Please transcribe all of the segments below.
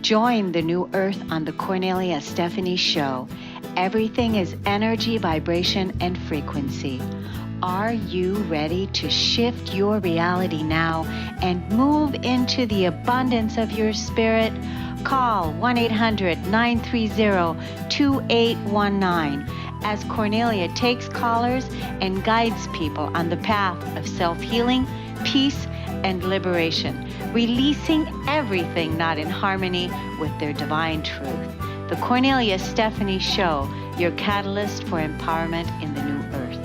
Join the new earth on the Kornelia Stephanie Show. Everything is energy, vibration, and frequency. Are you ready to shift your reality now and move into the abundance of your spirit? Call 1-800-930-2819 as Kornelia takes callers and guides people on the path of self-healing, peace, and liberation, releasing everything not in harmony with their divine truth. The Kornelia Stephanie Show, your catalyst for empowerment in the new earth.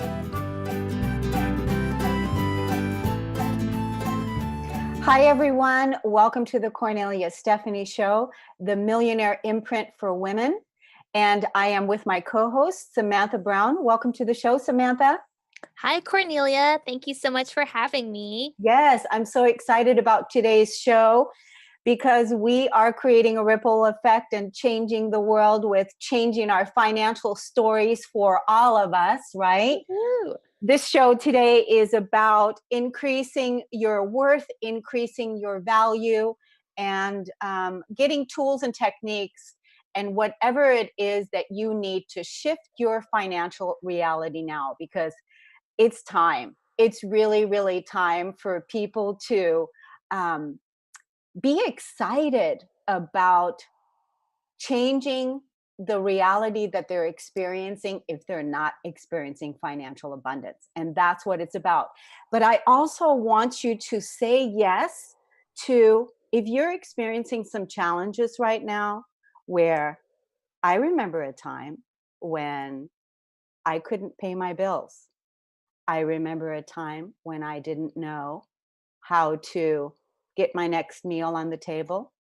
Hi, everyone. Welcome to the Kornelia Stephanie Show, the millionaire imprint for women. And I am with my co-host, Samantha Brown. Welcome to the show, Samantha. Hi, Kornelia. Thank you so much for having me. Yes, I'm so excited about today's show because we are creating a ripple effect and changing the world with changing our financial stories for all of us, right? Woo. This show today is about increasing your worth, increasing your value, and getting tools and techniques and whatever it is that you need to shift your financial reality now, because it's time. It's really, really time for people to be excited about changing the reality that they're experiencing if they're not experiencing financial abundance. And that's what it's about. But I also want you to say yes to, if you're experiencing some challenges right now, where I remember a time when I couldn't pay my bills. I remember a time when I didn't know how to get my next meal on the table.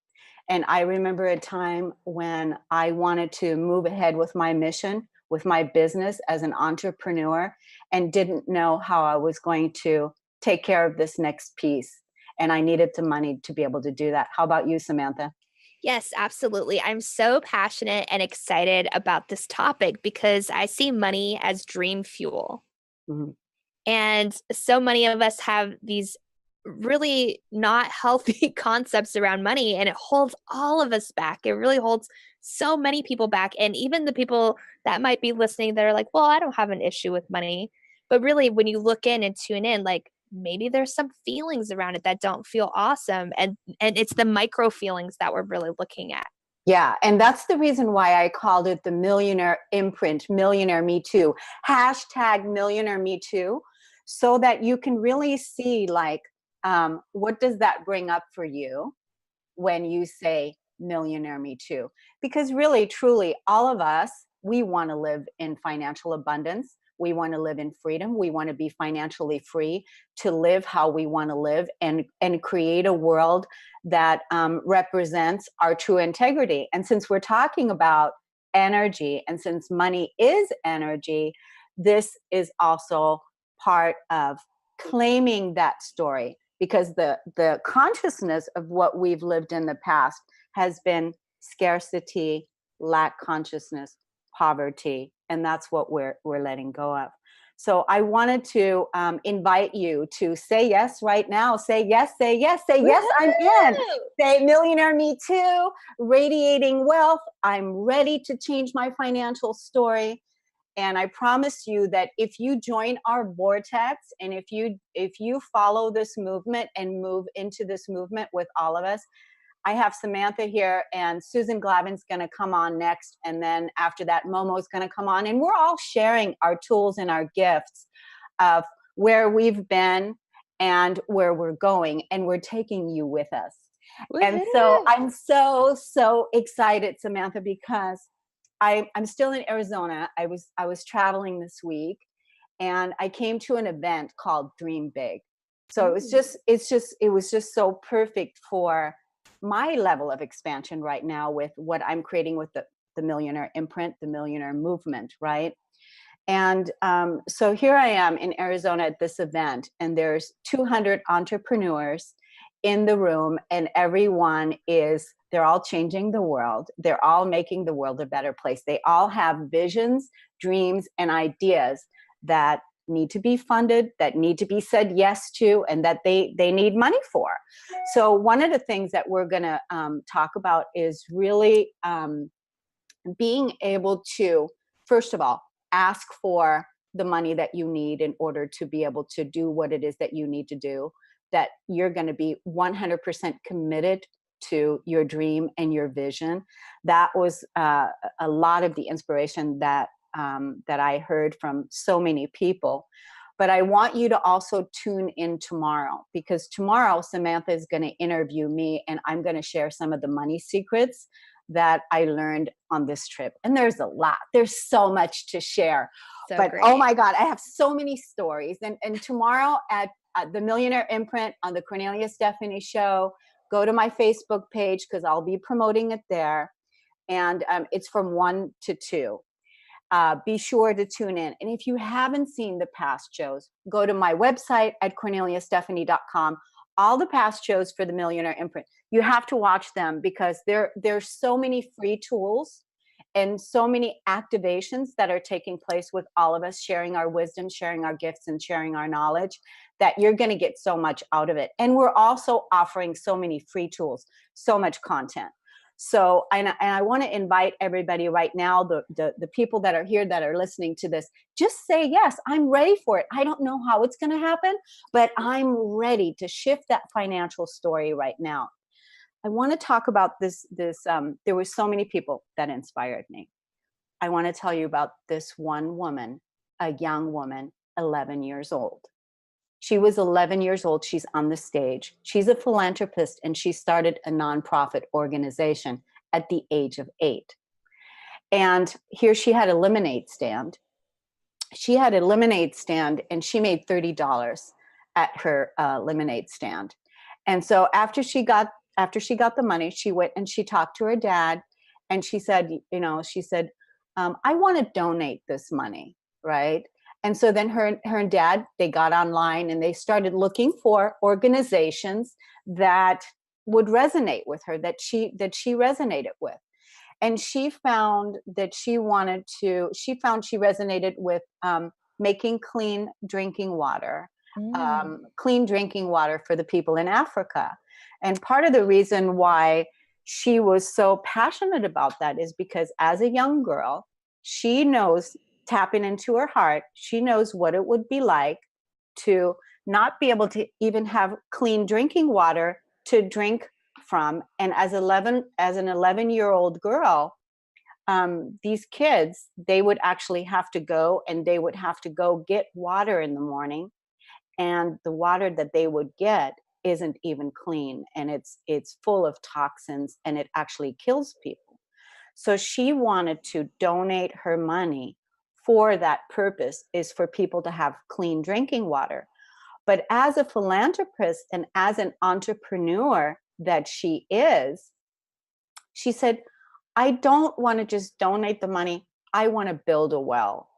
And I remember a time when I wanted to move ahead with my mission, with my business as an entrepreneur, and didn't know how I was going to take care of this next piece. And I needed the money to be able to do that. How about you, Samantha? Yes, absolutely. I'm so passionate and excited about this topic because I see money as dream fuel. Mm-hmm. And so many of us have these really not healthy concepts around money, and it holds all of us back. It really holds so many people back. And even the people that might be listening that are like, well, I don't have an issue with money. But really, when you look in and tune in, like maybe there's some feelings around it that don't feel awesome. And it's the micro feelings that we're really looking at. Yeah, and that's the reason why I called it the Millionaire Imprint, Millionaire Me Too, hashtag Millionaire Me Too, so that you can really see, like, what does that bring up for you when you say Millionaire Me Too? Because really, truly, all of us, we want to live in financial abundance. We want to live in freedom. We want to be financially free to live how we want to live and create a world that represents our true integrity. And since we're talking about energy, and since money is energy, this is also part of claiming that story, because the consciousness of what we've lived in the past has been scarcity, lack consciousness, poverty, and that's what we're letting go of. So I wanted to invite you to say yes right now. Say yes, say yes, say yes, I'm in. Say Millionaire Me Too, radiating wealth. I'm ready to change my financial story. And I promise you that if you join our vortex and if you follow this movement and move into this movement with all of us, I have Samantha here, and Susan Glavin's going to come on next. And then after that, Momo's going to come on. And we're all sharing our tools and our gifts of where we've been and where we're going. And we're taking you with us. Woo-hoo. And so I'm so excited, Samantha, because I'm still in Arizona. I was traveling this week, and I came to an event called Dream Big. So it was just so perfect for my level of expansion right now with what I'm creating with the Millionaire Imprint, the Millionaire Movement, right? And so here I am in Arizona at this event, and there's 200 entrepreneurs in the room, and everyone they're all changing the world. They're all making the world a better place. They all have visions, dreams, and ideas that need to be funded, that need to be said yes to, and that they need money for. So one of the things that we're going to talk about is really being able to, first of all, ask for the money that you need in order to be able to do what it is that you need to do, that you're going to be 100% committed to your dream and your vision. That was a lot of the inspiration that I heard from so many people. But I want you to also tune in tomorrow, because tomorrow Samantha is going to interview me, and I'm going to share some of the money secrets that I learned on this trip. And there's a lot. There's so much to share. So but great. Oh my God, I have so many stories. And tomorrow at the Millionaire Imprint on the Kornelia Stephanie Show, go to my Facebook page because I'll be promoting it there. And it's from 1 to 2. Be sure to tune in. And if you haven't seen the past shows, go to my website at korneliastephanie.com. All the past shows for the Millionaire Imprint, you have to watch them, because there's so many free tools and so many activations that are taking place with all of us, sharing our wisdom, sharing our gifts, and sharing our knowledge, that you're going to get so much out of it. And we're also offering so many free tools, so much content. So, and I want to invite everybody right now, the people that are here that are listening to this, just say, yes, I'm ready for it. I don't know how it's going to happen, but I'm ready to shift that financial story right now. I want to talk about this, there were so many people that inspired me. I want to tell you about this one woman, a young woman, 11 years old. She was 11 years old. She's on the stage. She's a philanthropist, and she started a nonprofit organization at the age of 8. And here she had a lemonade stand. She had a lemonade stand, and she made $30 at her lemonade stand. And so after she got the money, she went and she talked to her dad, and she said, I want to donate this money, right? And so then her and dad, they got online and they started looking for organizations that would resonate with her, that she resonated with. And she found that she resonated with making clean drinking water for the people in Africa. And part of the reason why she was so passionate about that is because as a young girl, she knows, tapping into her heart, she knows what it would be like to not be able to even have clean drinking water to drink from. And as an 11-year-old girl, these kids, they would actually have to go get water in the morning, and the water that they would get isn't even clean, and it's full of toxins, and it actually kills people. So she wanted to donate her money for that purpose, is for people to have clean drinking water. But as a philanthropist and as an entrepreneur that she is, she said, I don't want to just donate the money. I want to build a well.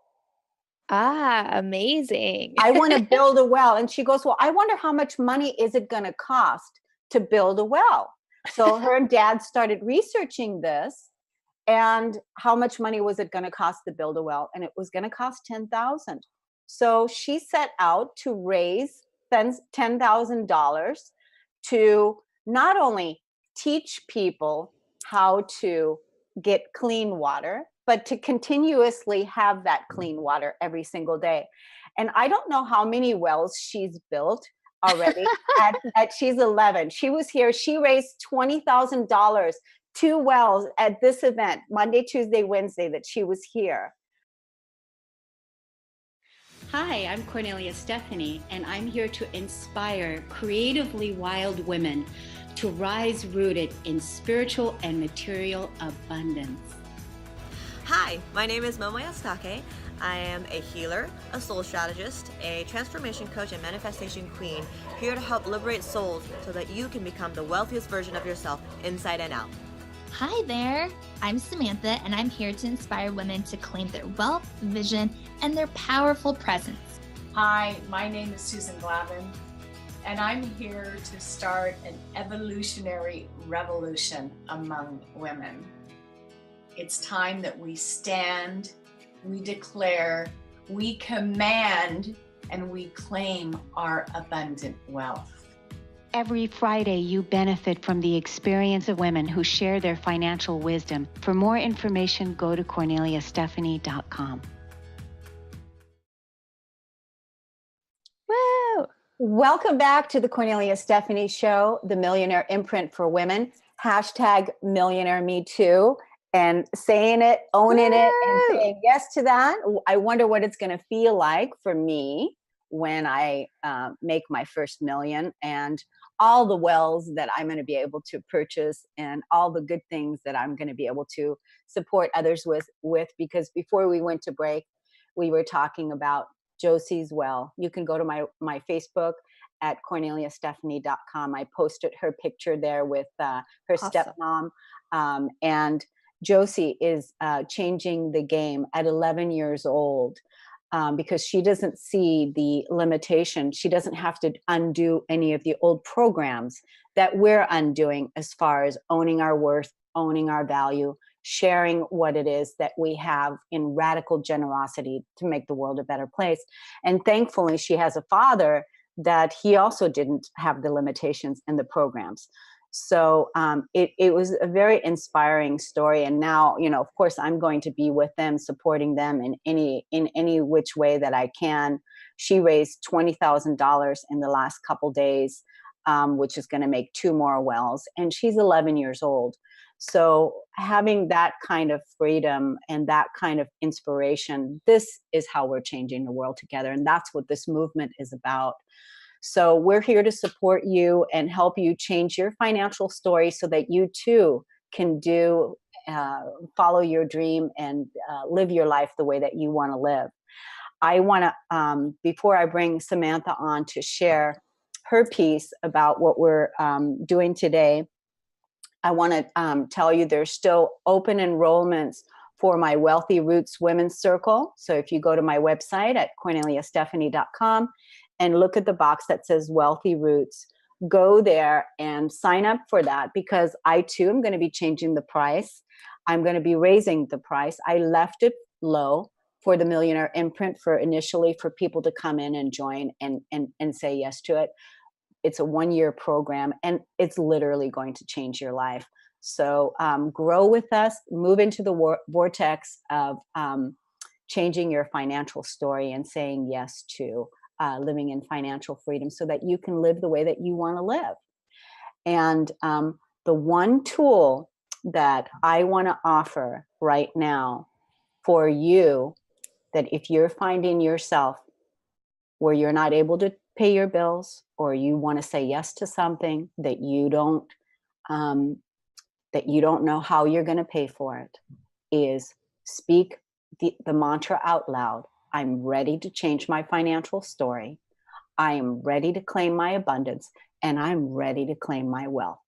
Amazing. I want to build a well. And she goes, well, I wonder how much money is it going to cost to build a well? So her and dad started researching this. And how much money was it going to cost to build a well? And it was going to cost $10,000. So she set out to raise $10,000 to not only teach people how to get clean water, but to continuously have that clean water every single day. And I don't know how many wells she's built already. at she's 11. She was here. She raised $20,000. 2 wells at this event, Monday, Tuesday, Wednesday, that she was here. Hi, I'm Kornelia Stephanie, and I'm here to inspire creatively wild women to rise rooted in spiritual and material abundance. Hi, my name is Momo Yasutake. I am a healer, a soul strategist, a transformation coach, and manifestation queen, here to help liberate souls so that you can become the wealthiest version of yourself inside and out. Hi there, I'm Samantha, and I'm here to inspire women to claim their wealth, vision, and their powerful presence. Hi, my name is Susan Glavin, and I'm here to start an evolutionary revolution among women. It's time that we stand, we declare, we command and we claim our abundant wealth. Every Friday, you benefit from the experience of women who share their financial wisdom. For more information, go to KorneliaStephanie.com. Woo! Welcome back to the Kornelia Stephanie Show, the Millionaire Imprint for Women. Hashtag Millionaire Me Too. And saying it, owning it, and saying yes to that. I wonder what it's going to feel like for me when I make my first million, and all the wells that I'm going to be able to purchase, and all the good things that I'm going to be able to support others with. Because before we went to break, we were talking about Josie's well. You can go to my Facebook at KorneliaStephanie.com. I posted her picture there with her stepmom. And Josie is changing the game at 11 years old because she doesn't see the limitation. She doesn't have to undo any of the old programs that we're undoing as far as owning our worth, owning our value, sharing what it is that we have in radical generosity to make the world a better place. And thankfully, she has a father that he also didn't have the limitations and the programs. So it was a very inspiring story. And now, of course, I'm going to be with them, supporting them in any which way that I can. She raised $20,000 in the last couple days, which is going to make 2 more wells. And she's 11 years old. So having that kind of freedom and that kind of inspiration, this is how we're changing the world together. And that's what this movement is about. So we're here to support you and help you change your financial story so that you too can follow your dream and live your life the way that you want to live. I want to, before I bring Samantha on to share her piece about what we're doing today, I want to tell you there's still open enrollments for my Wealthy Roots Women's Circle. So if you go to my website at KorneliaStephanie.com and look at the box that says Wealthy Roots, go there and sign up for that, because I too am going to be changing the price. I'm going to be raising the price. I left it low for the Millionaire Imprint initially for people to come in and join and say yes to it. It's a 1-year program, and it's literally going to change your life. So grow with us, move into the vortex of changing your financial story and saying yes to living in financial freedom so that you can live the way that you want to live. And the one tool that I want to offer right now for you, that if you're finding yourself where you're not able to pay your bills, or you want to say yes to something that you don't know how you're going to pay for it, is speak the mantra out loud. I'm ready to change my financial story. I am ready to claim my abundance, and I'm ready to claim my wealth.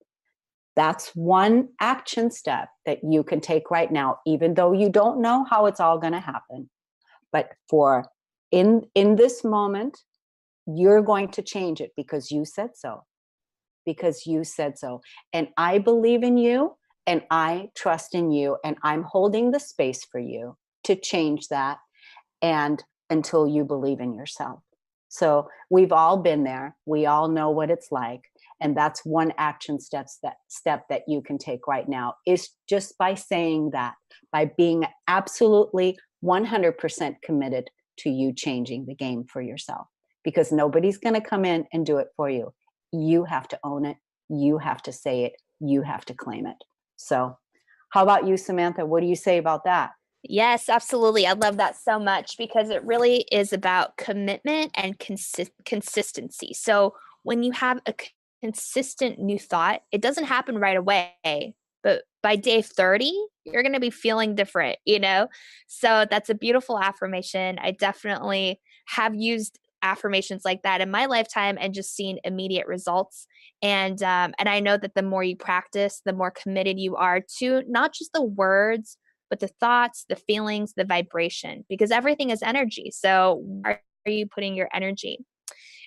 That's one action step that you can take right now, even though you don't know how it's all going to happen. But in this moment, you're going to change it because you said so. Because you said so. And I believe in you, and I trust in you, and I'm holding the space for you to change that, and until you believe in yourself. So we've all been there. We all know what it's like. And that's one action step that you can take right now, is just by saying that, by being absolutely 100% committed to you changing the game for yourself. Because nobody's going to come in and do it for you. You have to own it. You have to say it. You have to claim it. So how about you, Samantha? What do you say about that? Yes, absolutely. I love that so much, because it really is about commitment and consistency. So when you have a consistent new thought, it doesn't happen right away, but by day 30, you're going to be feeling different, So that's a beautiful affirmation. I definitely have used affirmations like that in my lifetime and just seen immediate results. And I know that the more you practice, the more committed you are to not just the words, but the thoughts, the feelings, the vibration, because everything is energy. So where are you putting your energy?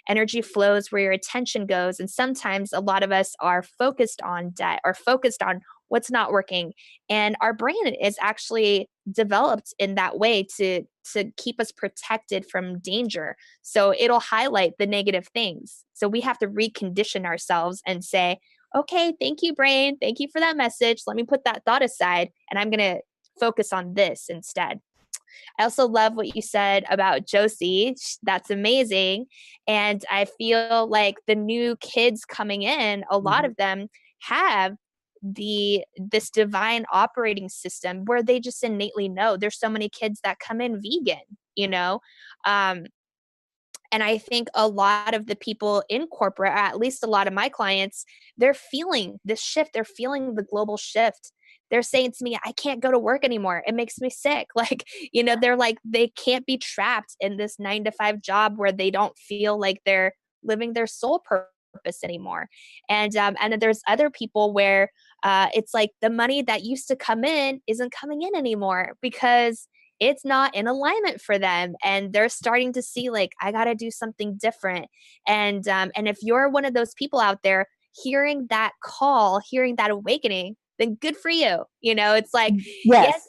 Energy flows where your attention goes. And sometimes a lot of us are focused on debt or focused on what's not working. And our brain is actually developed in that way to to keep us protected from danger. So it'll highlight the negative things. So we have to recondition ourselves and say, okay, thank you, brain. Thank you for that message. Let me put that thought aside and I'm going to focus on this instead. I also love what you said about Josie. That's amazing. And I feel like the new kids coming in, a lot of them have this divine operating system where they just innately know. There's so many kids that come in vegan, you know? And I think a lot of the people in corporate, or at least a lot of my clients, they're feeling this shift. They're feeling the global shift. They're saying to me, I can't go to work anymore. It makes me sick. Like, you know, they're like, they can't be trapped in this 9-to-5 job where they don't feel like they're living their soul purpose anymore. And then there's other people where it's like the money that used to come in isn't coming in anymore because it's not in alignment for them. And they're starting to see like, I got to do something different. And if you're one of those people out there hearing that call, hearing that awakening, then good for you. You know, it's like, yes,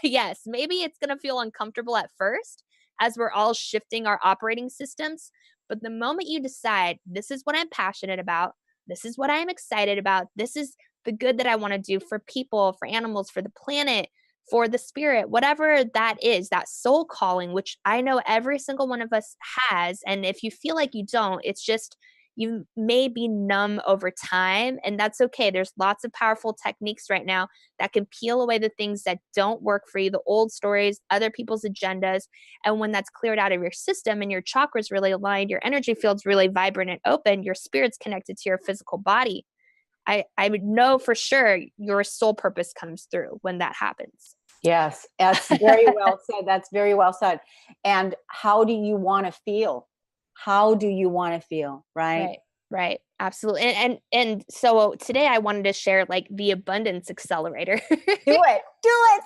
yes, maybe it's going to feel uncomfortable at first as we're all shifting our operating systems. But the moment you decide, this is what I'm passionate about, this is what I'm excited about, this is the good that I want to do for people, for animals, for the planet, for the spirit, whatever that is, that soul calling, which I know every single one of us has. And if you feel like you don't, it's just, you may be numb over time, and that's okay. There's lots of powerful techniques right now that can peel away the things that don't work for you, the old stories, other people's agendas. And when that's cleared out of your system and your chakras really aligned, your energy field's really vibrant and open, your spirit's connected to your physical body, I would know for sure your soul purpose comes through when that happens. Yes, that's very well said. That's very well said. And how do you want to feel? How do you want to feel? Right. Right. Absolutely. And so today I wanted to share like the abundance accelerator. Do it,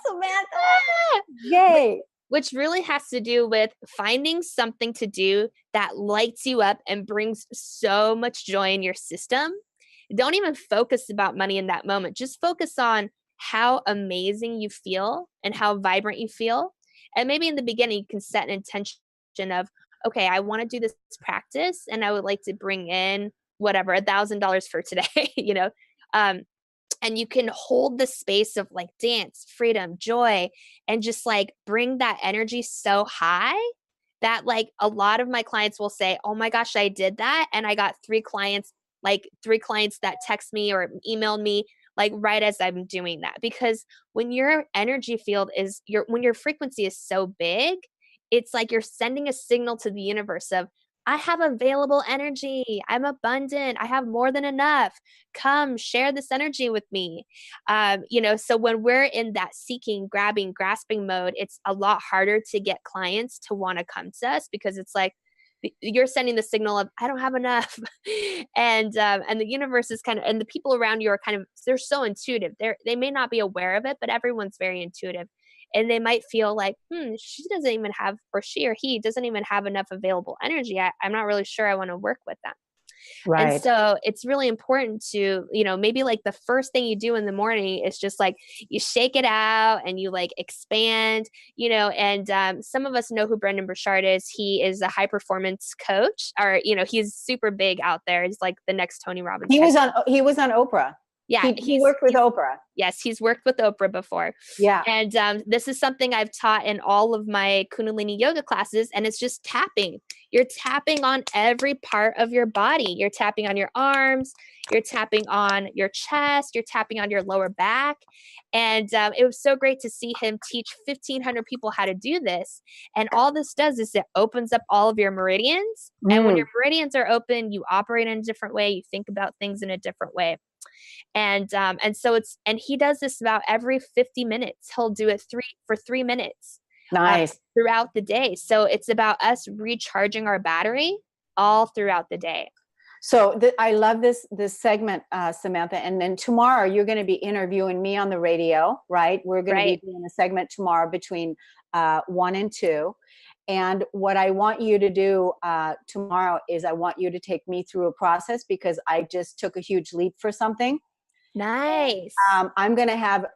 Samantha. Yay. Which really has to do with finding something to do that lights you up and brings so much joy in your system. Don't even focus about money in that moment. Just focus on how amazing you feel and how vibrant you feel. And maybe in the beginning, you can set an intention of, okay, I want to do this practice and I would like to bring in whatever, $1,000 for today, you know? And you can hold the space of like dance, freedom, joy, and just like bring that energy so high that like a lot of my clients will say, oh my gosh, I did that. And I got three clients that text me or emailed me like right as I'm doing that. Because when your energy field when your frequency is so big, it's like you're sending a signal to the universe of, I have available energy. I'm abundant. I have more than enough. Come share this energy with me. You know, so when we're in that seeking, grabbing, grasping mode, it's a lot harder to get clients to want to come to us because it's like, you're sending the signal of, I don't have enough. And the universe is kind of, and the people around you are kind of, they're so intuitive. They may not be aware of it, but everyone's very intuitive. And they might feel like, she doesn't even have, or she or he doesn't even have enough available energy. I'm not really sure I want to work with them. Right. And so it's really important to, you know, maybe like the first thing you do in the morning is just like you shake it out and you like expand, you know, and some of us know who Brendan Burchard is. He is a high performance coach, or, you know, he's super big out there. He's like the next Tony Robbins. He was on Oprah. Yeah. He worked with Oprah. Yes. He's worked with Oprah before. Yeah. And this is something I've taught in all of my Kundalini yoga classes. And it's just tapping. You're tapping on every part of your body. You're tapping on your arms. You're tapping on your chest. You're tapping on your lower back. And it was so great to see him teach 1,500 people how to do this. And all this does is it opens up all of your meridians. And when your meridians are open, you operate in a different way. You think about things in a different way. And so and he does this about every 50 minutes. He'll do it for 3 minutes. Nice. Throughout the day. So it's about us recharging our battery all throughout the day. So I love this segment, Samantha. And then tomorrow you're going to be interviewing me on the radio, right? We're going to be doing a segment tomorrow between 1 and 2. And what I want you to do tomorrow is I want you to take me through a process because I just took a huge leap for something. Nice. I'm gonna have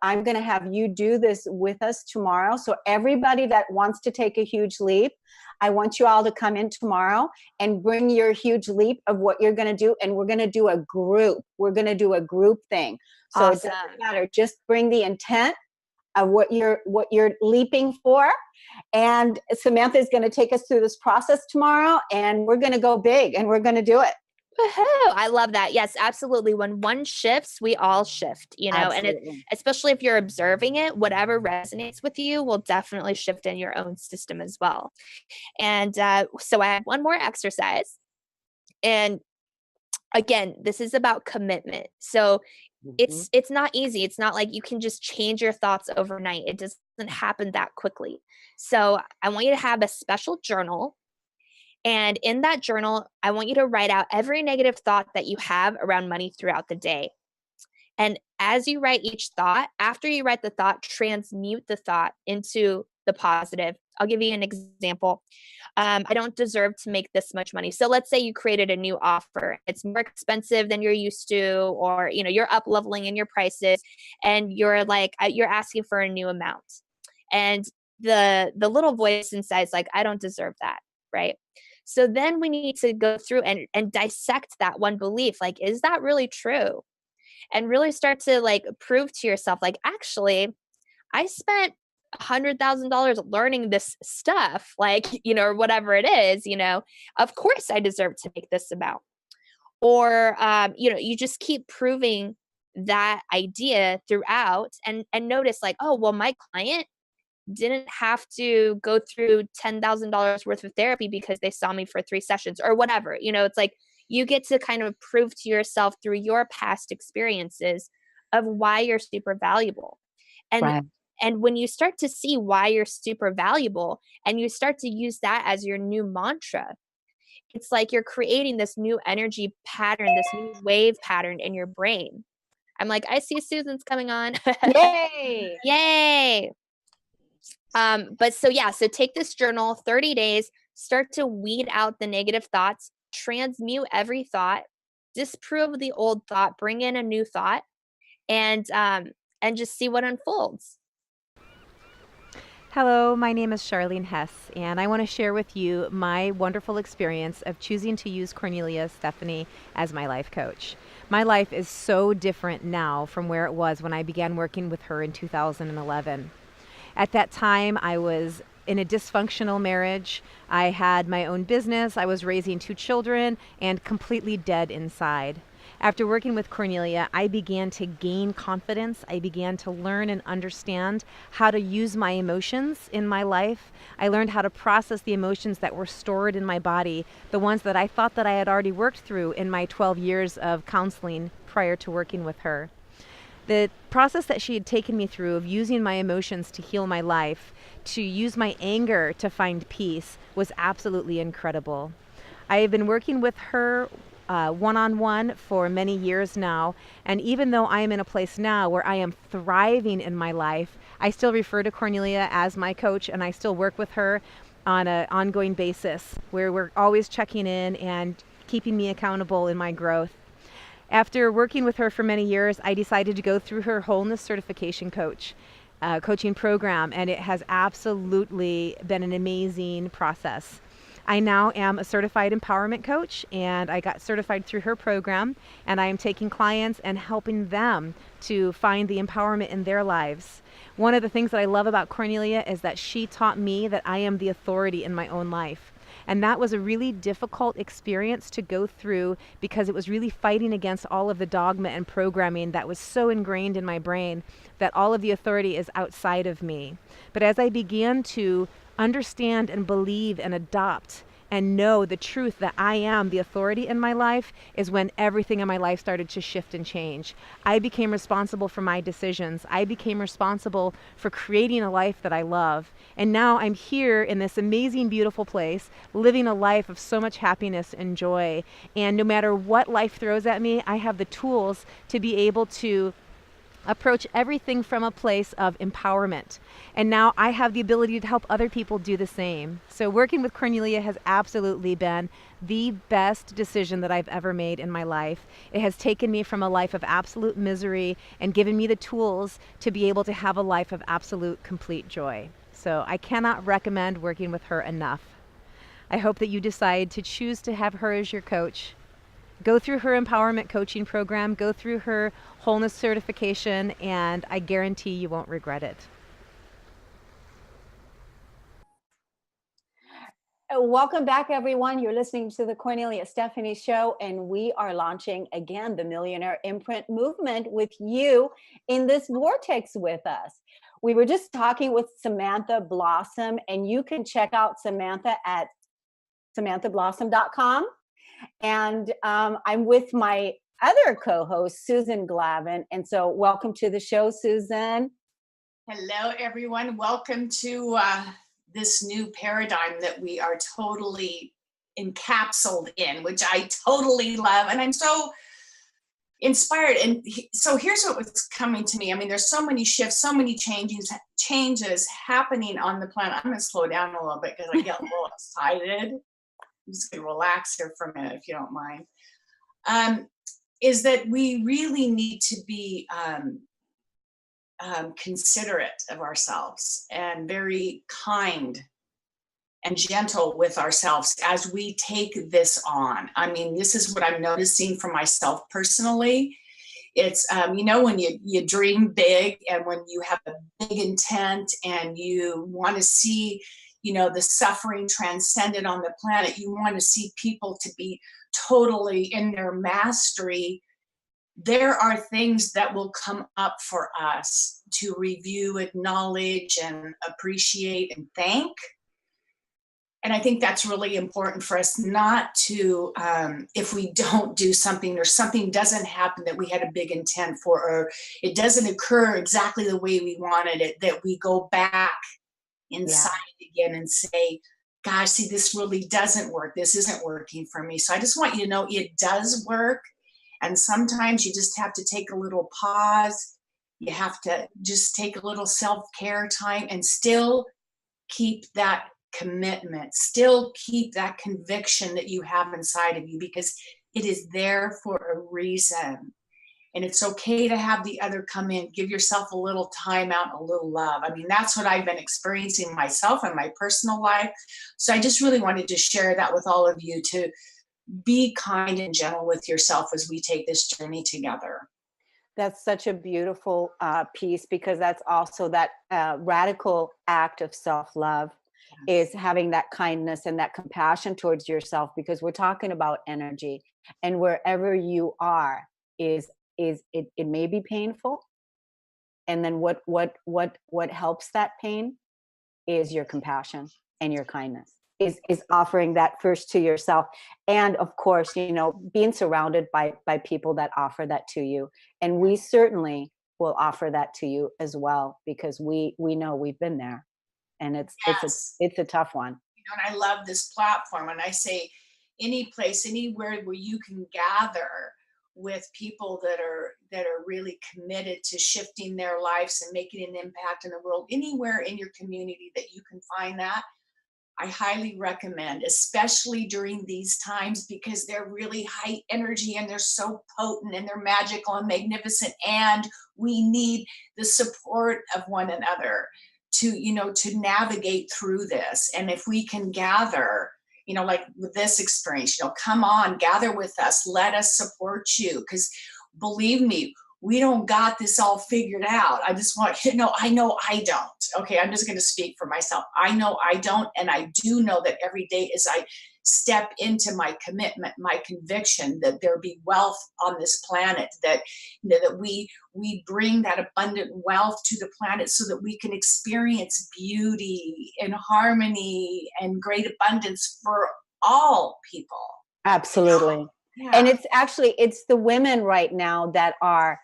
you do this with us tomorrow. So everybody that wants to take a huge leap, I want you all to come in tomorrow and bring your huge leap of what you're gonna do, and we're gonna do a group. We're gonna do a group thing. So It doesn't matter. Just bring the intent of what you're leaping for. And Samantha is going to take us through this process tomorrow, and we're going to go big, and we're going to do it. Woohoo! I love that. Yes, absolutely. When one shifts, we all shift, Absolutely. and especially if you're observing it, whatever resonates with you will definitely shift in your own system as well. And so I have one more exercise. And again, this is about commitment. So it's not easy. It's not like you can just change your thoughts overnight. It doesn't happen that quickly. So I want you to have a special journal. And in that journal, I want you to write out every negative thought that you have around money throughout the day. And as you write each thought, after you write the thought, transmute the thought into the positive. I'll give you an example. I don't deserve to make this much money. So let's say you created a new offer. It's more expensive than you're used to, or you're up leveling in your prices, and you're like you're asking for a new amount. And the little voice inside is like, I don't deserve that, right? So then we need to go through and dissect that one belief. Like, is that really true? And really start to like prove to yourself, like, actually, I spent $100,000 learning this stuff, like, or whatever it is, of course I deserve to make this amount. Or, you just keep proving that idea throughout and notice like, oh, well, my client didn't have to go through $10,000 worth of therapy because they saw me for 3 sessions or whatever. It's like you get to kind of prove to yourself through your past experiences of why you're super valuable. And Right. And when you start to see why you're super valuable and you start to use that as your new mantra, it's like you're creating this new energy pattern, this new wave pattern in your brain. I'm like, I see Susan's coming on. Yay! Yay! So take this journal, 30 days, start to weed out the negative thoughts, transmute every thought, disprove the old thought, bring in a new thought, and just see what unfolds. Hello, my name is Charlene Hess, and I want to share with you my wonderful experience of choosing to use Kornelia Stephanie as my life coach. My life is so different now from where it was when I began working with her in 2011. At that time, I was in a dysfunctional marriage. I had my own business. I was raising 2 children and completely dead inside. After working with Kornelia, I began to gain confidence. I began to learn and understand how to use my emotions in my life. I learned how to process the emotions that were stored in my body, the ones that I thought that I had already worked through in my 12 years of counseling prior to working with her. The process that she had taken me through of using my emotions to heal my life, to use my anger to find peace, was absolutely incredible. I have been working with her one-on-one for many years now, and even though I am in a place now where I am thriving in my life, I still refer to Kornelia as my coach, and I still work with her on an ongoing basis where we're always checking in and keeping me accountable in my growth. After working with her for many years, I decided to go through her wholeness certification coaching program, and it has absolutely been an amazing process. I now am a certified empowerment coach, and I got certified through her program, and I am taking clients and helping them to find the empowerment in their lives. One of the things that I love about Kornelia is that she taught me that I am the authority in my own life. And that was a really difficult experience to go through because it was really fighting against all of the dogma and programming that was so ingrained in my brain that all of the authority is outside of me. But as I began to understand and believe and adopt and know the truth that I am the authority in my life, is when everything in my life started to shift and change. I became responsible for my decisions. I became responsible for creating a life that I love. And now I'm here in this amazing, beautiful place, living a life of so much happiness and joy. And no matter what life throws at me, I have the tools to be able to approach everything from a place of empowerment. And now I have the ability to help other people do the same. So working with Kornelia has absolutely been the best decision that I've ever made in my life. It has taken me from a life of absolute misery and given me the tools to be able to have a life of absolute complete joy. So I cannot recommend working with her enough. I hope that you decide to choose to have her as your coach. Go through her empowerment coaching program, go through her wholeness certification, and I guarantee you won't regret it. Welcome back, everyone. You're listening to the Kornelia Stephanie Show, and we are launching again the Millionaire Imprint Movement with you in this vortex with us. We were just talking with Samantha Blossom, and you can check out Samantha at samanthablossom.com. And I'm with my other co-host, Susan Glavin. And so welcome to the show, Susan. Hello, everyone. Welcome to this new paradigm that we are totally encapsulated in, which I totally love. And I'm so inspired. And so here's what was coming to me. I mean, there's so many shifts, so many changes happening on the planet. I'm going to slow down a little bit because I get a little excited. I'm just going to relax here for a minute, if you don't mind. Is that we really need to be considerate of ourselves and very kind and gentle with ourselves as we take this on. I mean, this is what I'm noticing for myself personally. It's, when you dream big and when you have a big intent and you want to see the suffering transcended on the planet, you want to see people to be totally in their mastery. There are things that will come up for us to review, acknowledge, and appreciate and thank. And I think that's really important for us not to, if we don't do something or something doesn't happen that we had a big intent for, or it doesn't occur exactly the way we wanted it, that we go back inside again and say, gosh, see, this really doesn't work. This isn't working for me. So I just want you to know it does work. And sometimes you just have to take a little pause. You have to just take a little self-care time and still keep that commitment, still keep that conviction that you have inside of you, because it is there for a reason. And it's okay to have the other come in, give yourself a little time out, a little love. I mean, that's what I've been experiencing myself in my personal life. So I just really wanted to share that with all of you, to be kind and gentle with yourself as we take this journey together. That's such a beautiful piece, because that's also that radical act of self-love, is having that kindness and that compassion towards yourself, because we're talking about energy, and wherever you are it may be painful. And then what helps that pain is your compassion and your kindness, is offering that first to yourself. And of course, being surrounded by people that offer that to you. And we certainly will offer that to you as well, because we know we've been there, and it's a tough one. And I love this platform, and I say any place, anywhere where you can gather with people that are really committed to shifting their lives and making an impact in the world, anywhere in your community that you can find that, I highly recommend, especially during these times, because they're really high energy and they're so potent and they're magical and magnificent, and we need the support of one another to navigate through this. And if we can gather, like with this experience, come on, gather with us, let us support you, because believe me, we don't got this all figured out. I just want you to know, I know I don't. Okay, I'm just going to speak for myself. I know I don't, and I do know that every day as I step into my commitment, my conviction that there be wealth on this planet, that that we bring that abundant wealth to the planet so that we can experience beauty and harmony and great abundance for all people. Absolutely. Yeah. And it's the women right now that are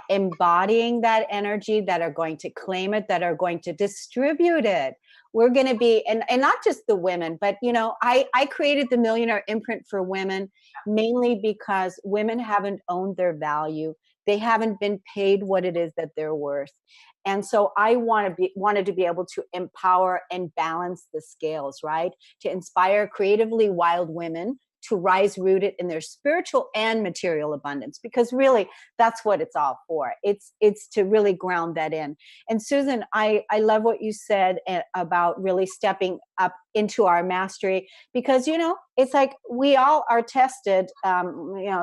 embodying that energy, that are going to claim it, that are going to distribute it. We're going to be, and not just the women, but I created the Millionaire Imprint for women mainly because women haven't owned their value. They haven't been paid what it is that they're worth. And so I wanted to be able to empower and balance the scales, right? To inspire creatively wild women to rise rooted in their spiritual and material abundance, because really that's what it's all for. It's to really ground that in. And Susan, I love what you said about really stepping up into our mastery, because, you know, it's like we all are tested.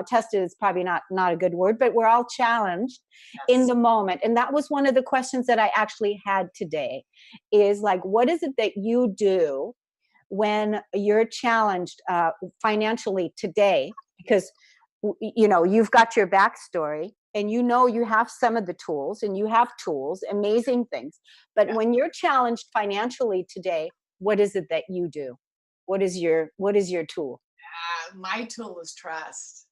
Tested is probably not a good word, but we're all challenged in the moment. And that was one of the questions that I actually had today, is like, what is it that you do when you're challenged financially today? Because, you know, you've got your backstory and you know you have some of the tools, and you have tools, amazing things. But when you're challenged financially today, what is it that you do? What is your tool? My tool is trust.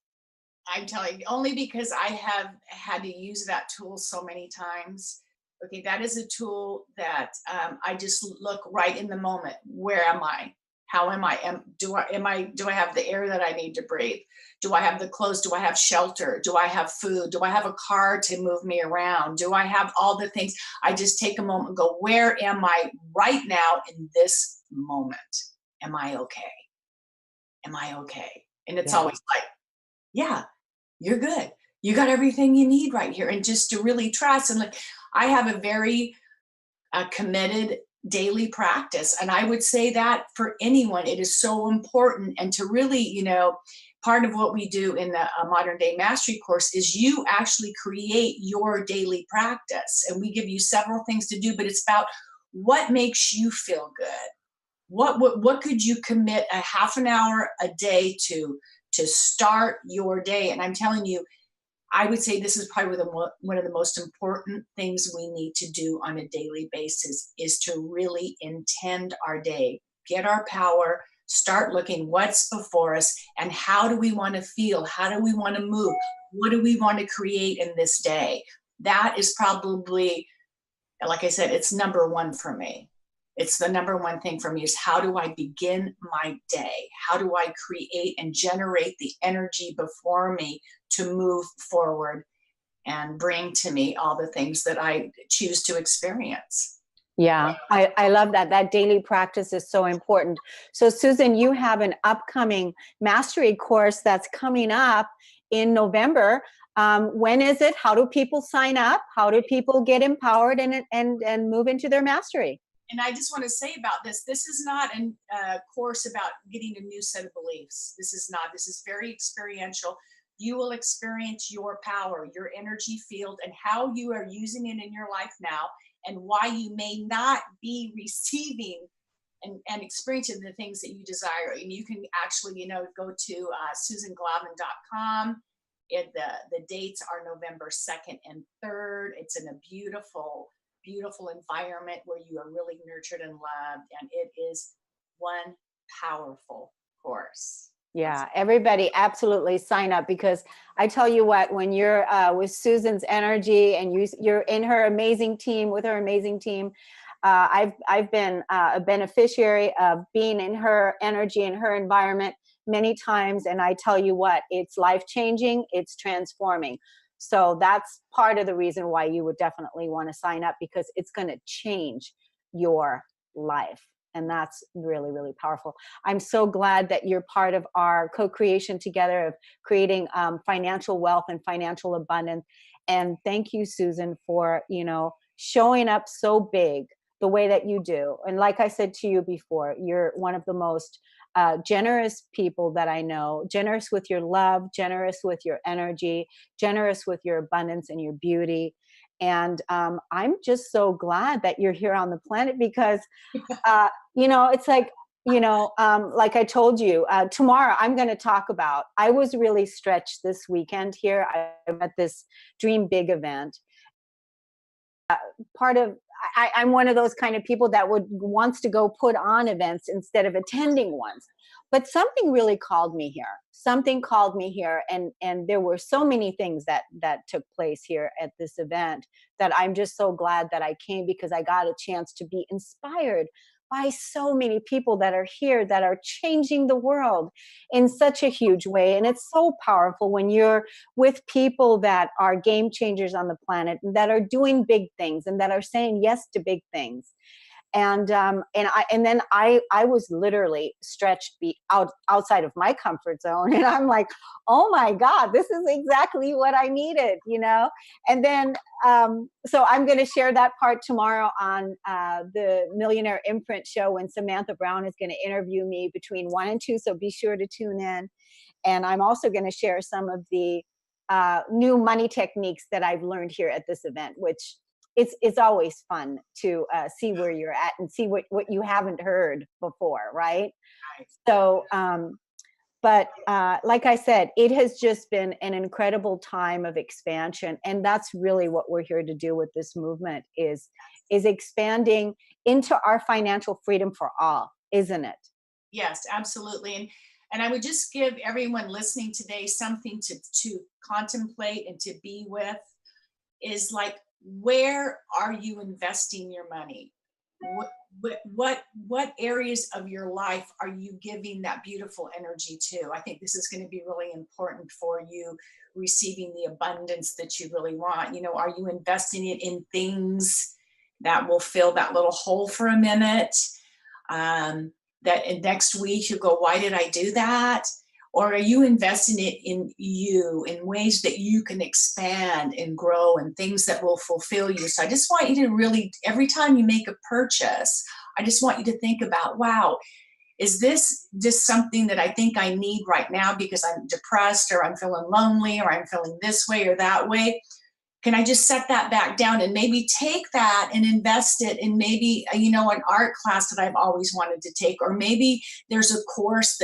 I'm telling you, only because I have had to use that tool so many times. Okay, that is a tool that I just look right in the moment. Where am I? How am I? Do I have the air that I need to breathe? Do I have the clothes? Do I have shelter? Do I have food? Do I have a car to move me around? Do I have all the things? I just take a moment and go, where am I right now in this moment? Am I okay? Am I okay? And it's always like, yeah, you're good. You got everything you need right here. And just to really trust. And like, I have a very committed daily practice. And I would say that for anyone, it is so important. And to really, you know, part of what we do in the Modern Day Mastery course is you actually create your daily practice. And we give you several things to do, but it's about what makes you feel good. What could you commit a half an hour a day to start your day? And I'm telling you, I would say this is probably one of the most important things we need to do on a daily basis, is to really intend our day, get our power, start looking what's before us, and how do we want to feel? How do we want to move? What do we want to create in this day? That is probably, like I said, it's number one for me. It's the number one thing for me, is how do I begin my day? How do I create and generate the energy before me to move forward and bring to me all the things that I choose to experience? Yeah, I love that. That daily practice is so important. So Susan, you have an upcoming mastery course that's coming up in November. When is it? How do people sign up? How do people get empowered and move into their mastery? And I just want to say about this is not a course about getting a new set of beliefs. This is very experiential. You will experience your power, your energy field, and how you are using it in your life now, and why you may not be receiving and experiencing the things that you desire. And you can actually, go to susanglavin.com. The dates are November 2nd and 3rd. It's in a beautiful environment where you are really nurtured and loved, and it is one powerful course. Yeah, everybody absolutely sign up, because I tell you what, when you're with Susan's energy and you're in her amazing team, with her amazing team, I've been a beneficiary of being in her energy and her environment many times, and I tell you what, it's life-changing, it's transforming. So that's part of the reason why you would definitely want to sign up, because it's going to change your life. And that's really, really powerful. I'm so glad that you're part of our co-creation together of creating financial wealth and financial abundance. And thank you, Susan, for, showing up so big the way that you do. And like I said to you before, you're one of the most generous people that I know, generous with your love, generous with your energy, generous with your abundance and your beauty. And I'm just so glad that you're here on the planet, because, it's like, like I told you, tomorrow I'm going to talk about, I was really stretched this weekend here. I'm at this Dream Big event. I'm one of those kind of people that wants to go put on events instead of attending ones. But something really called me here. Something called me here, and there were so many things that took place here at this event that I'm just so glad that I came, because I got a chance to be inspired by so many people that are here that are changing the world in such a huge way. And it's so powerful when you're with people that are game changers on the planet and that are doing big things and that are saying yes to big things. And then I was literally stretched outside of my comfort zone, and I'm like, oh my God, this is exactly what I needed, you know. And then so I'm going to share that part tomorrow on the Millionaire Imprint show when Samantha Brown is going to interview me between 1 and 2. So be sure to tune in. And I'm also going to share some of the new money techniques that I've learned here at this event, which it's always fun to see where you're at and see what you haven't heard before, right? So, but like I said, it has just been an incredible time of expansion, and that's really what we're here to do with this movement is expanding into our financial freedom for all, isn't it? Yes, absolutely. And I would just give everyone listening today something to contemplate and to be with is like, where are you investing your money? What areas of your life are you giving that beautiful energy to? I think this is going to be really important for you receiving the abundance that you really want. You know, are you investing it in things that will fill that little hole for a minute? That in next week you go, why did I do that? Or are you investing it in you in ways that you can expand and grow and things that will fulfill you? So I just want you to really, every time you make a purchase, I just want you to think about, wow, is this just something that I think I need right now because I'm depressed or I'm feeling lonely or I'm feeling this way or that way? Can I just set that back down and maybe take that and invest it in maybe, you know, an art class that I've always wanted to take, or maybe there's a course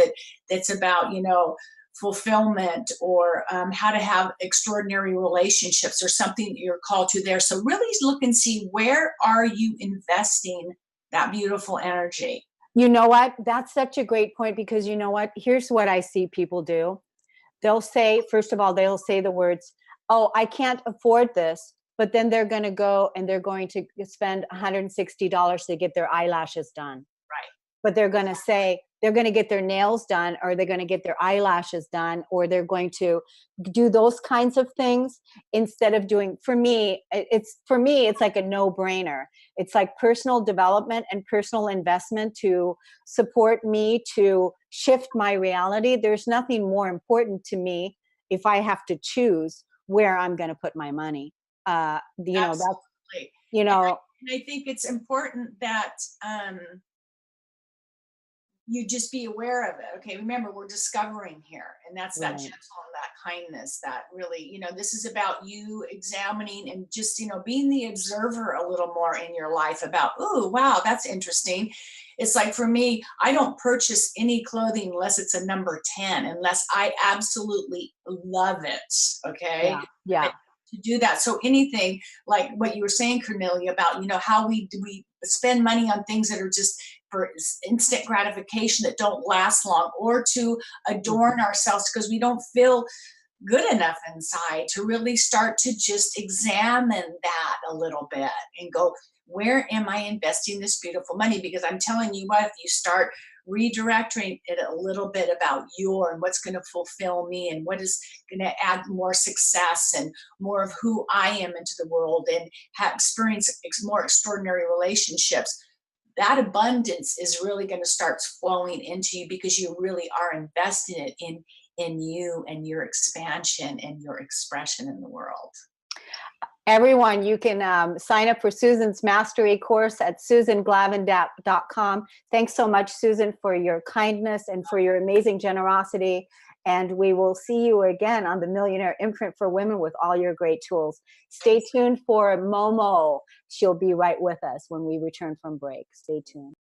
that's about, you know, fulfillment or how to have extraordinary relationships or something that you're called to there. So really look and see, where are you investing that beautiful energy? You know what? That's such a great point, because you know what? Here's what I see people do. They'll say, first of all, they'll say the words, oh, I can't afford this. But then they're going to go and they're going to spend $160 to get their eyelashes done. Right. But they're going to say they're going to get their nails done, or they're going to get their eyelashes done, or they're going to do those kinds of things instead of doing, for me, it's like a no-brainer. It's like personal development and personal investment to support me to shift my reality. There's nothing more important to me if I have to choose where I'm going to put my money. You know, absolutely. that's, you know, and I think it's important that you just be aware of it. Okay, remember, we're discovering here, and that's that gentle and that kindness that really, you know, this is about you examining and just, you know, being the observer a little more in your life about, oh, wow, that's interesting. It's like, for me, I don't purchase any clothing unless it's a number 10, unless I absolutely love it. Okay. Yeah. To do that. So anything like what you were saying, Kornelia, about, you know, how we spend money on things that are just for instant gratification that don't last long, or to adorn ourselves because we don't feel good enough inside, to really start to just examine that a little bit and go, where am I investing this beautiful money? Because I'm telling you what, if you start redirecting it a little bit about and what's going to fulfill me and what is going to add more success and more of who I am into the world and experience more extraordinary relationships, that abundance is really going to start flowing into you because you really are investing it in you and your expansion and your expression in the world. Everyone, you can sign up for Susan's mastery course at susanglavin.com. Thanks so much, Susan, for your kindness and for your amazing generosity. And we will see you again on the Millionaire Imprint for Women with all your great tools. Stay tuned for Momo. She'll be right with us when we return from break. Stay tuned.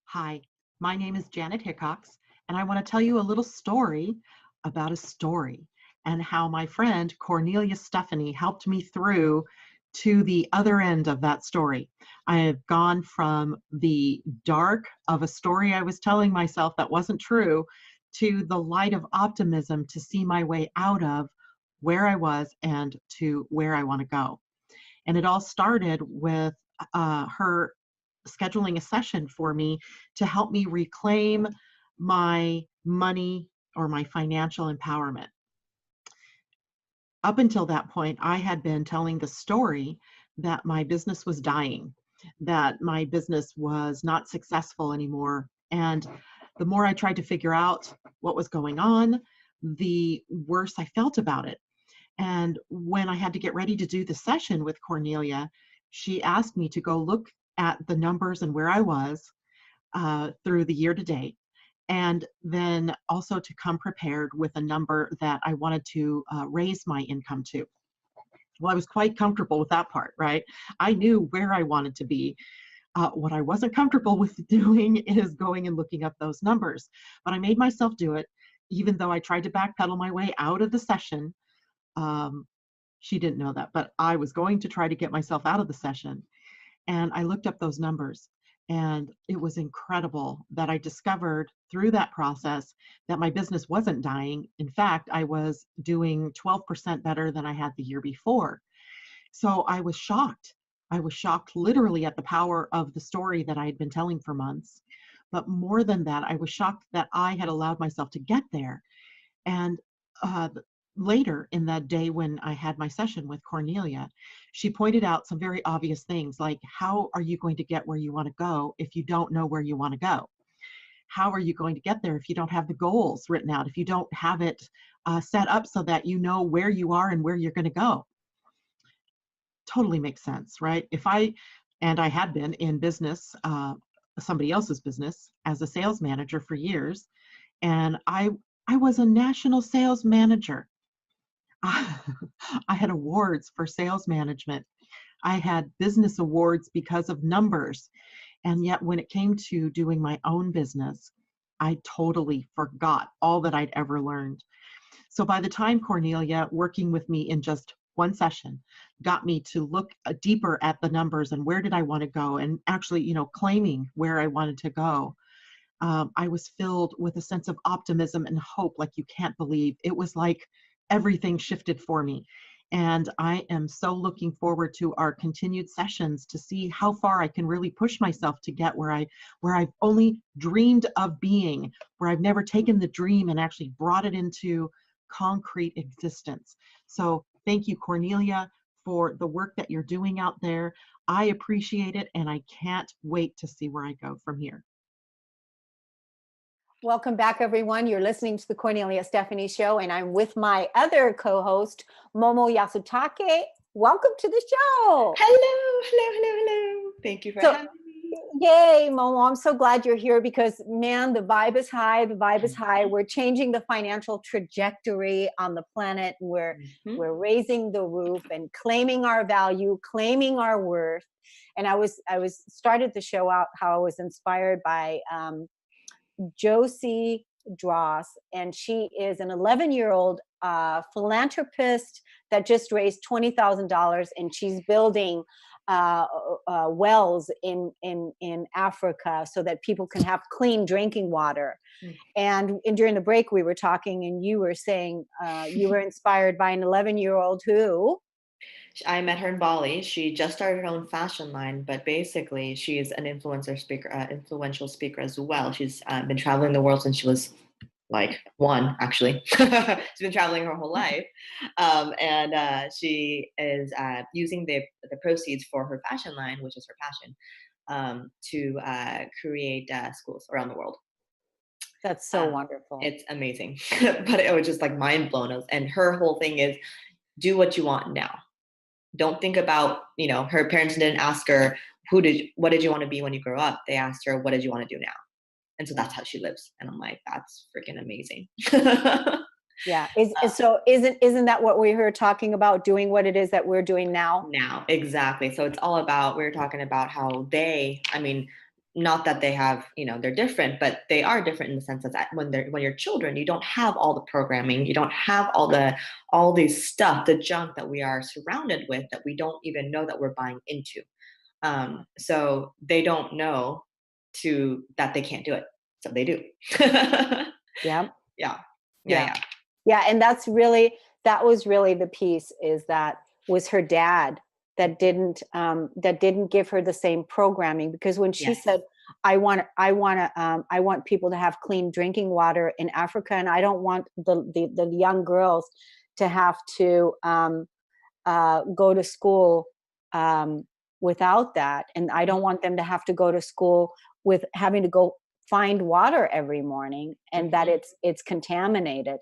Hi, my name is Janet Hickox, and I want to tell you a little story about a story, and how my friend Kornelia Stephanie helped me through to the other end of that story. I have gone from the dark of a story I was telling myself that wasn't true to the light of optimism to see my way out of where I was and to where I want to go. And it all started with her scheduling a session for me to help me reclaim my money or my financial empowerment. Up until that point, I had been telling the story that my business was dying, that my business was not successful anymore. And the more I tried to figure out what was going on, the worse I felt about it. And when I had to get ready to do the session with Kornelia, she asked me to go look at the numbers and where I was through the year to date, and then also to come prepared with a number that I wanted to raise my income to. Well, I was quite comfortable with that part, right? I knew where I wanted to be. What I wasn't comfortable with doing is going and looking up those numbers. But I made myself do it, even though I tried to backpedal my way out of the session. She didn't know that, but I was going to try to get myself out of the session. And I looked up those numbers. And it was incredible that I discovered through that process that my business wasn't dying. In fact, I was doing 12% better than I had the year before. So I was shocked. I was shocked literally at the power of the story that I had been telling for months. But more than that, I was shocked that I had allowed myself to get there. And later in that day when I had my session with Kornelia, she pointed out some very obvious things like, how are you going to get where you want to go if you don't know where you want to go? How are you going to get there if you don't have the goals written out, if you don't have it set up so that you know where you are and where you're going to go? Totally makes sense, right? I had been in business, somebody else's business, as a sales manager for years, and I was a national sales manager. I had awards for sales management. I had business awards because of numbers. And yet when it came to doing my own business, I totally forgot all that I'd ever learned. So by the time Kornelia, working with me in just one session, got me to look deeper at the numbers and where did I want to go, and actually, claiming where I wanted to go, I was filled with a sense of optimism and hope like you can't believe. It was like everything shifted for me. And I am so looking forward to our continued sessions to see how far I can really push myself to get where I've only dreamed of being, where I've never taken the dream and actually brought it into concrete existence. So thank you, Kornelia, for the work that you're doing out there. I appreciate it, and I can't wait to see where I go from here. Welcome back, everyone. You're listening to the Kornelia Stephanie Show, and I'm with my other co-host, Momo Yasutake. Welcome to the show. Hello. Thank you for having me. Yay, Momo. I'm so glad you're here because, man, the vibe is high. The vibe is high. We're changing the financial trajectory on the planet. We're raising the roof and claiming our value, claiming our worth. And I started the show out how I was inspired by Josie Dross, and she is an 11-year-old philanthropist that just raised $20,000, and she's building wells in Africa so that people can have clean drinking water. And during the break, we were talking, and you were saying you were inspired by an 11-year-old who. I met her in Bali. She just started her own fashion line, but basically she's an influential speaker as well. She's been traveling the world since she was like one, actually. She's been traveling her whole life. And she is using the proceeds for her fashion line, which is her passion, to create schools around the world. That's so wonderful. It's amazing. But it was just like mind blown. And her whole thing is do what you want now. Don't think about, her parents didn't ask her, what did you want to be when you grow up? They asked her, what did you want to do now? And so that's how she lives. And I'm like, that's freaking amazing. Yeah. So isn't that what we were talking about, doing what it is that we're doing now? Now, exactly. So it's all about, we were talking about how not that they have, they're different, but they are different in the sense that when you're children, you don't have all the programming, you don't have all these stuff, the junk that we are surrounded with that we don't even know that we're buying into. So they don't know that they can't do it. So they do. Yeah. Yeah. And that was really the piece, is that was her dad that didn't give her the same programming. Because when she said, I want people to have clean drinking water in Africa, and I don't want the young girls to have to go to school without that, and I don't want them to have to go to school with having to go find water every morning, and that it's contaminated.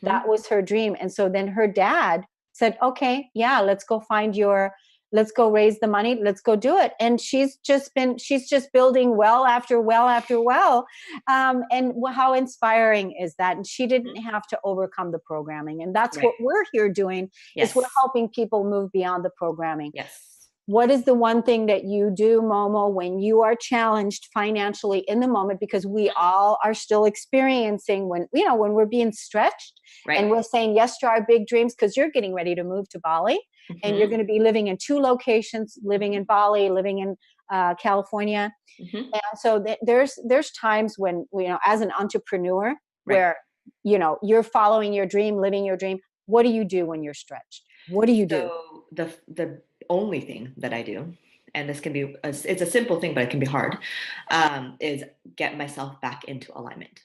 That was her dream. And so then her dad said, okay, yeah, let's go raise the money, let's go do it. And she's just building well after well after well. And how inspiring is that? And she didn't have to overcome the programming. And that's what we're here doing, is we're helping people move beyond the programming. Yes. What is the one thing that you do, Momo, when you are challenged financially in the moment? Because we all are still experiencing when we're being stretched, and we're saying yes to our big dreams, because you're getting ready to move to Bali, and you're going to be living in 2 locations, living in Bali, living in California. And so there's times when, as an entrepreneur, where, you're following your dream, living your dream. What do you do when you're stretched? What do you do? So the only thing that I do, and this can be, it's a simple thing, but it can be hard, is get myself back into alignment.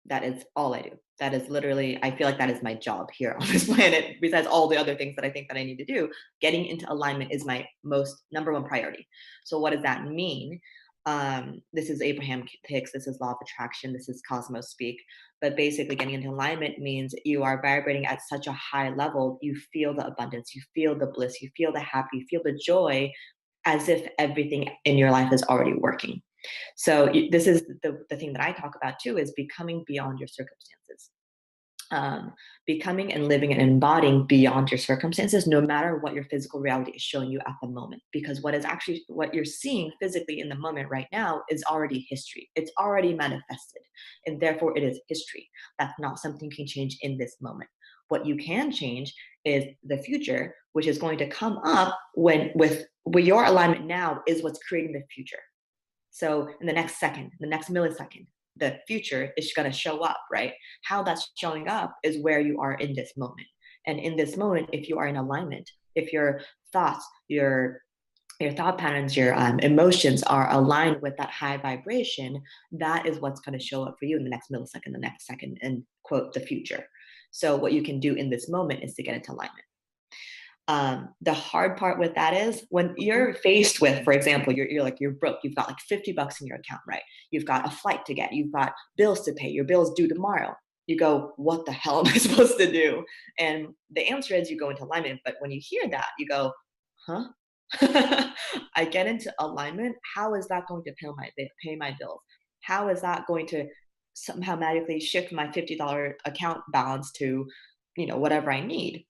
That is all I do. That is literally, I feel like that is my job here on this planet. Besides all the other things that I think that I need to do, getting into alignment is my number one priority. So what does that mean? This is Abraham Hicks, this is law of attraction, this is cosmos speak. But basically getting into alignment means you are vibrating at such a high level, you feel the abundance, you feel the bliss, you feel the happy, you feel the joy, as if everything in your life is already working. So this is the thing that I talk about too, is becoming beyond your circumstances. Becoming and living and embodying beyond your circumstances, no matter what your physical reality is showing you at the moment. Because what you're seeing physically in the moment right now is already history. It's already manifested, and therefore it is history. That's not something you can change in this moment. What you can change is the future, which is going to come up with your alignment now is what's creating the future. So in the next second, the next millisecond, the future is going to show up, right? How that's showing up is where you are in this moment. And in this moment, if you are in alignment, if your thoughts, your thought patterns, your emotions are aligned with that high vibration, that is what's going to show up for you in the next millisecond, the next second, and quote, the future. So what you can do in this moment is to get into alignment. The hard part with that is when you're faced with, for example, you're broke, you've got like $50 in your account, right? You've got a flight to get, you've got bills to pay, your bill's due tomorrow. You go, what the hell am I supposed to do? And the answer is you go into alignment. But when you hear that, you go, huh? I get into alignment. How is that going to pay my bills? How is that going to somehow magically shift my $50 account balance to, whatever I need?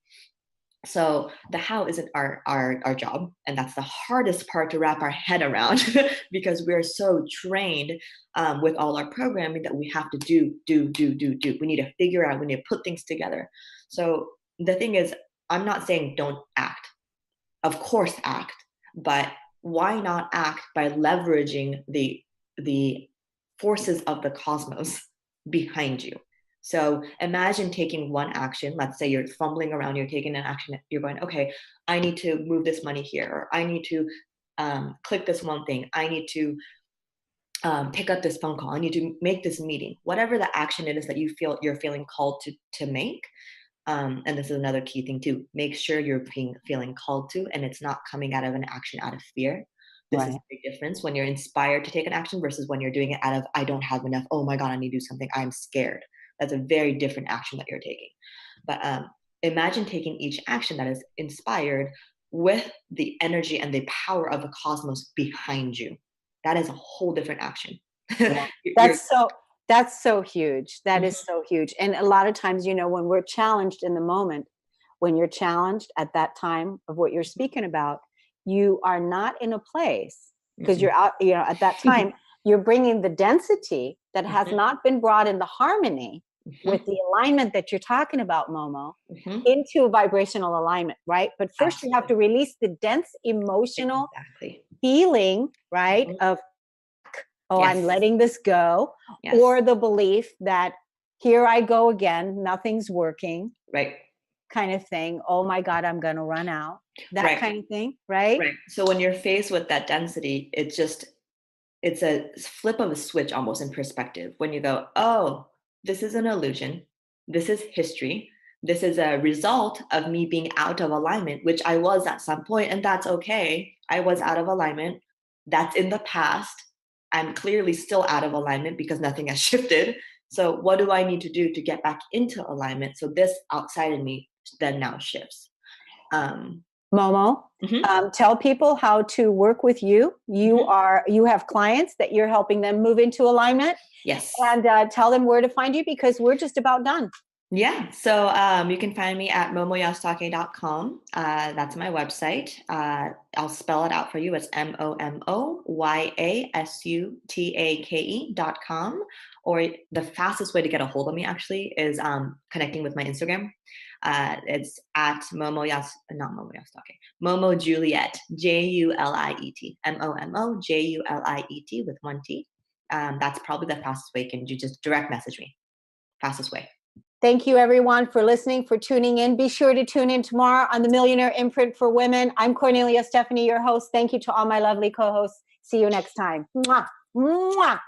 So the how isn't our job. And that's the hardest part to wrap our head around because we're so trained with all our programming that we have to do. We need to figure out, we need to put things together. So the thing is, I'm not saying don't act. Of course, act. But why not act by leveraging the forces of the cosmos behind you? So imagine taking one action. Let's say you're fumbling around, you're taking an action, you're going, okay, I need to move this money here, or I need to click this one thing. I need to pick up this phone call. I need to make this meeting. Whatever the action it is that you're feeling called to make. And this is another key thing too. Make sure you're feeling called to, and it's not coming out of an action out of fear. This is a big difference when you're inspired to take an action versus when you're doing it out of, I don't have enough. Oh my God, I need to do something. I'm scared. That's a very different action that you're taking. But imagine taking each action that is inspired with the energy and the power of the cosmos behind you. That is a whole different action. Yeah. That's so huge. That is so huge. And a lot of times, when we're challenged in the moment, when you're challenged at that time of what you're speaking about, you are not in a place because you're out, at that time, you're bringing the density that has not been brought into harmony with the alignment that you're talking about, Momo, into a vibrational alignment, right? But first you have to release the dense emotional feeling, right? Of, I'm letting this go, or the belief that here I go again, nothing's working. Right. kind of thing. Oh my God, I'm going to run out. That Right. kind of thing, right? Right. So when you're faced with that density, it's a flip of a switch almost in perspective. When you go, oh, this is an illusion. This is history. This is a result of me being out of alignment, which I was at some point, and that's okay. I was out of alignment. That's in the past. I'm clearly still out of alignment because nothing has shifted. So what do I need to do to get back into alignment? So this outside of me then now shifts. Momo, tell people how to work with you. You have clients that you're helping them move into alignment. Yes. And tell them where to find you, because we're just about done. Yeah. So you can find me at momoyasutake.com. That's my website. I'll spell it out for you. It's momoyasutake.com. Or the fastest way to get a hold of me actually is connecting with my Instagram. It's at Momo Juliet, Juliet, MomoJuliet with 1 T. That's probably the fastest way. You can just direct message me. Fastest way. Thank you, everyone, for listening, for tuning in. Be sure to tune in tomorrow on the Millionaire Imprint for Women. I'm Kornelia Stephanie, your host. Thank you to all my lovely co-hosts. See you next time. Mwah. Mwah.